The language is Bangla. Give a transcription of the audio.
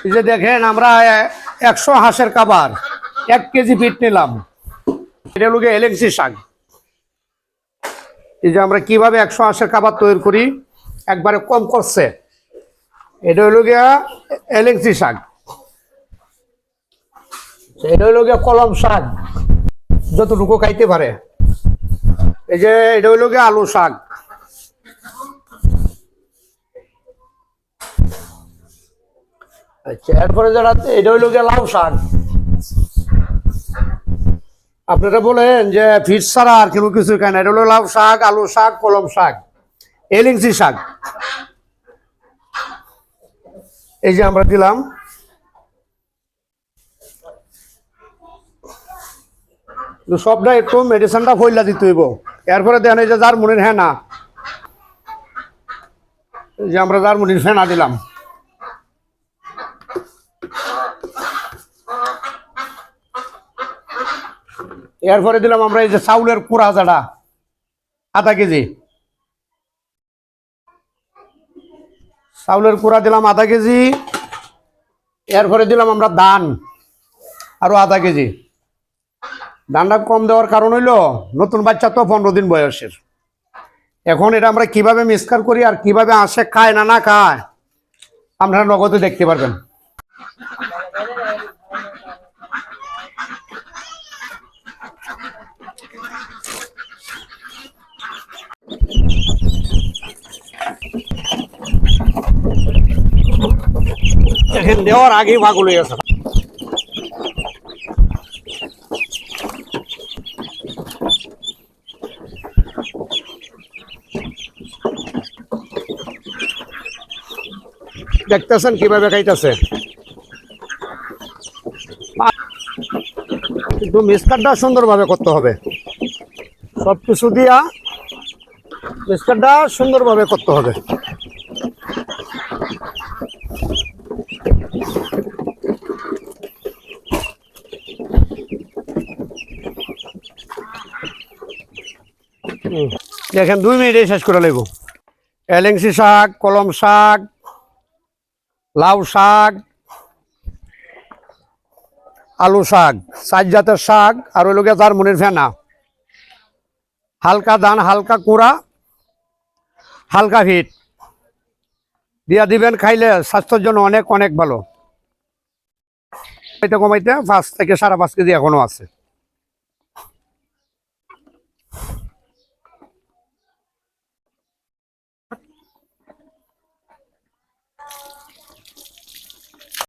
এই যে দেখেন আমরা 100 হাঁসের খাবার 1 কেজি ফিট নিলাম। এটা হলো এলেংসি শাক। এই যে আমরা কিভাবে 100 হাঁসের খাবার তৈরি করি একবারে কম করছে। এটা হলো গিয়া এলেংসি শাক। এটা হলো গিয়া কলম শাক, যতটুকু খাইতে পারে। এই যে এটা হলো গিয়া আলু শাক। আচ্ছা, এরপরে যারা এটা হইলো গিয়ে লাউ শাক। আপনারা বলেন যে ফিট ছাড়া আর কোনো কিছু খায় না। এটা হলো লাউ শাক, আলু শাক, কলম শাক, এলিংসি শাক। এই যে আমরা দিলাম। সবটা একটু মেডিসিনটা ফইলা দিতে হইব। এরপরে দেখেন এই যে জার্মনির হেনা, এই যে আমরা জার্মনির ফেনা দিলাম। এরপরে দিলাম আমরা এই যে চাউলের কুড়া যেটা আধা কেজি, চাউলের কুড়া দিলাম আধা কেজি। এরপরে দিলাম আমরা ধান আরো আধা কেজি। ধানটা কম দেওয়ার কারণ হইলো নতুন বাচ্চা তো 15 দিন বয়সের। এখন এটা আমরা কিভাবে মিক্সচার করি আর কিভাবে আসে খায় না না খায় আপনারা নগদে দেখতে পারবেন। এখন দেওয়ার আগেই ভাগুলো গেছে। দেখতেছেন কিভাবে খাইতেছে। কিন্তু মিক্সচারটা সুন্দরভাবে করতে হবে। সবকিছু দিয়া মিক্সচারটা সুন্দরভাবে করতে হবে। দেখেন 2 মিনিটে শেষ করে লাগবো। এলেংসি শাক, কলম শাক, লাউ শাক, আলু শাক, 4 জাতের শাক আর ওই লোকে জার্মনির ফেনা, হালকা ধান, হালকা কুড়া, হালকা হিট দিয়া দিবেন। খাইলে স্বাস্থ্যের জন্য অনেক অনেক ভালো। কমাইতে 5 থেকে 5.5 কেজি এখনো আছে।